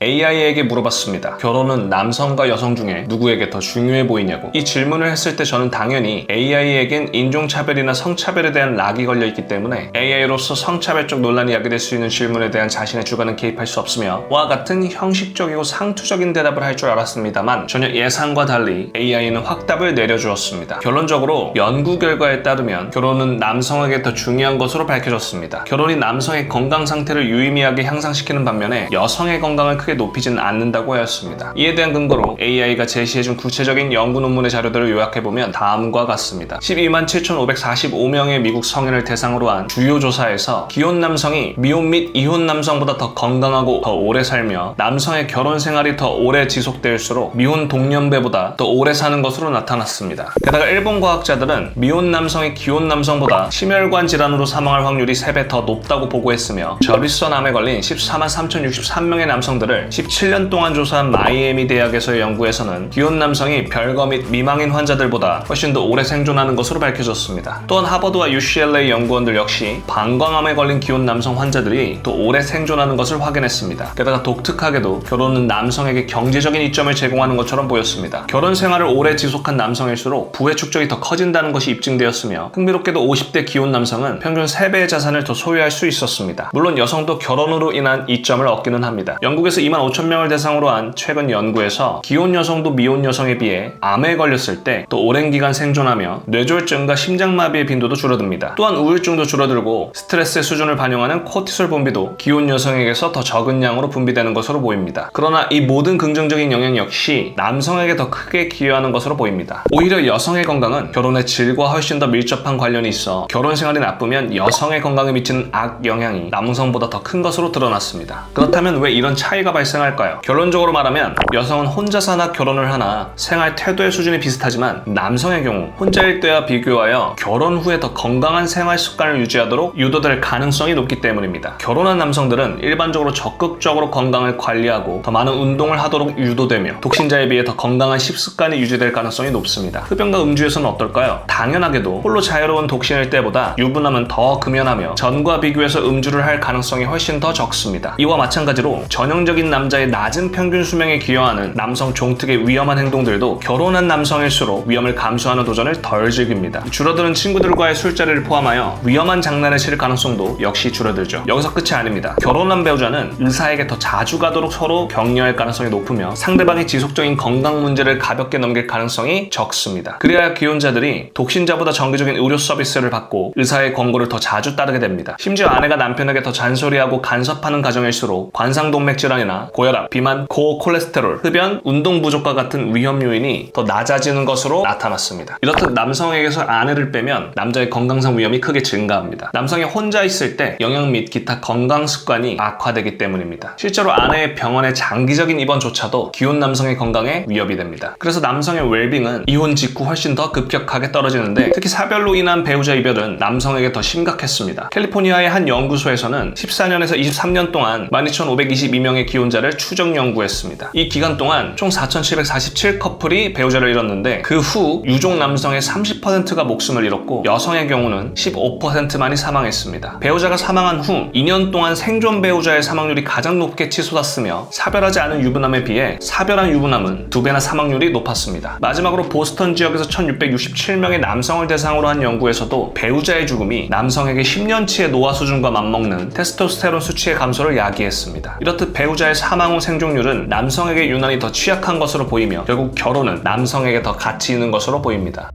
AI에게 물어봤습니다. 결혼은 남성과 여성 중에 누구에게 더 중요해 보이냐고. 이 질문을 했을 때 저는 당연히 AI에겐 인종차별이나 성차별에 대한 락이 걸려있기 때문에 AI로서 성차별적 논란이 야기될 수 있는 질문에 대한 자신의 주관은 개입할 수 없으며 와 같은 형식적이고 상투적인 대답을 할 줄 알았습니다만 전혀 예상과 달리 AI는 확답을 내려주었습니다. 결론적으로 연구 결과에 따르면 결혼은 남성에게 더 중요한 것으로 밝혀졌습니다. 결혼이 남성의 건강 상태를 유의미하게 향상시키는 반면에 여성의 건강을 크게 높이지는 않는다고 하였습니다. 이에 대한 근거로 AI가 제시해준 구체적인 연구 논문의 자료들을 요약해보면 다음과 같습니다. 127,545명의 미국 성인을 대상으로 한 주요 조사에서 기혼 남성이 미혼 및 이혼 남성보다 더 건강하고 더 오래 살며 남성의 결혼 생활이 더 오래 지속될수록 미혼 동년배보다 더 오래 사는 것으로 나타났습니다. 게다가 일본 과학자들은 미혼 남성이 기혼 남성보다 심혈관 질환으로 사망할 확률이 3배 더 높다고 보고했으며 저리선 암에 걸린 14만 3,063명의 남성들을 17년 동안 조사한 마이애미 대학에서의 연구에서는 기혼 남성이 별거 및 미망인 환자들보다 훨씬 더 오래 생존하는 것으로 밝혀졌습니다. 또한 하버드와 UCLA 연구원들 역시 방광암에 걸린 기혼 남성 환자들이 더 오래 생존하는 것을 확인했습니다. 게다가 독특하게도 결혼은 남성에게 경제적인 이점을 제공하는 것처럼 보였습니다. 결혼 생활을 오래 지속한 남성일수록 부의 축적이 더 커진다는 것이 입증되었으며 흥미롭게도 50대 기혼 남성은 평균 3배의 자산을 더 소유할 수 있었습니다. 물론 여성도 결혼으로 인한 이점을 얻기는 합니다. 영국에서 2만 5천 명을 대상으로 한 최근 연구에서 기혼 여성도 미혼 여성에 비해 암에 걸렸을 때 더 오랜 기간 생존하며 뇌졸중과 심장마비의 빈도도 줄어듭니다. 또한 우울증도 줄어들고 스트레스의 수준을 반영하는 코티솔 분비도 기혼 여성에게서 더 적은 양으로 분비되는 것으로 보입니다. 그러나 이 모든 긍정적인 영향 역시 남성에게 더 크게 기여하는 것으로 보입니다. 오히려 여성의 건강은 결혼의 질과 훨씬 더 밀접한 관련이 있어 결혼 생활이 나쁘면 여성의 건강에 미치는 악영향이 남성보다 더 큰 것으로 드러났습니다. 그렇다면 왜 이런 차이가 발생할까요? 결론적으로 말하면 여성은 혼자 사나 결혼을 하나 생활 태도의 수준이 비슷하지만 남성의 경우 혼자일 때와 비교하여 결혼 후에 더 건강한 생활 습관을 유지하도록 유도될 가능성이 높기 때문입니다. 결혼한 남성들은 일반적으로 적극적으로 건강을 관리하고 더 많은 운동을 하도록 유도되며 독신자에 비해 더 건강한 식습관이 유지될 가능성이 높습니다. 흡연과 음주에서는 어떨까요? 당연하게도 홀로 자유로운 독신일 때보다 유부남은 더 금연하며 전과 비교해서 음주를 할 가능성이 훨씬 더 적습니다. 이와 마찬가지로 전형적인 남자의 낮은 평균 수명에 기여하는 남성 종특의 위험한 행동들도 결혼한 남성일수록 위험을 감수하는 도전을 덜 즐깁니다. 줄어드는 친구들과의 술자리를 포함하여 위험한 장난을 칠 가능성도 역시 줄어들죠. 여기서 끝이 아닙니다. 결혼한 배우자는 의사에게 더 자주 가도록 서로 격려할 가능성이 높으며 상대방의 지속적인 건강 문제를 가볍게 넘길 가능성이 적습니다. 그래야 기혼자들이 독신자보다 정기적인 의료 서비스를 받고 의사의 권고를 더 자주 따르게 됩니다. 심지어 아내가 남편에게 더 잔소리하고 간섭하는 가정일수록 관상동맥 질환이나 고혈압, 비만, 고콜레스테롤, 흡연, 운동 부족과 같은 위험 요인이 더 낮아지는 것으로 나타났습니다. 이렇듯 남성에게서 아내를 빼면 남자의 건강상 위험이 크게 증가합니다. 남성이 혼자 있을 때 영양 및 기타 건강 습관이 악화되기 때문입니다. 실제로 아내의 병원의 장기적인 입원조차도 기혼 남성의 건강에 위협이 됩니다. 그래서 남성의 웰빙은 이혼 직후 훨씬 더 급격하게 떨어지는데 특히 사별로 인한 배우자 이별은 남성에게 더 심각했습니다. 캘리포니아의 한 연구소에서는 14년에서 23년 동안 12,522명의 기혼자를 추적 연구했습니다. 이 기간 동안 총 4,747커플이 배우자를 잃었는데 그 후 유족 남성의 30%가 목숨을 잃었고 여성의 경우는 15%만이 사망했습니다. 배우자가 사망한 후 2년 동안 생존 배우자의 사망률이 가장 높게 치솟았으며 사별하지 않은 유부남에 비해 사별한 유부남은 2배나 사망률이 높았습니다. 마지막으로 보스턴 지역에서 1,667명의 남성을 대상으로 한 연구에서도 배우자의 죽음이 남성에게 10년치의 노화 수준과 맞먹는 테스토스테론 수치의 감소를 야기했습니다. 이렇듯 배우자의 사망 후 생존율은 남성에게 유난히 더 취약한 것으로 보이며 결국 결혼은 남성에게 더 가치 있는 것으로 보입니다.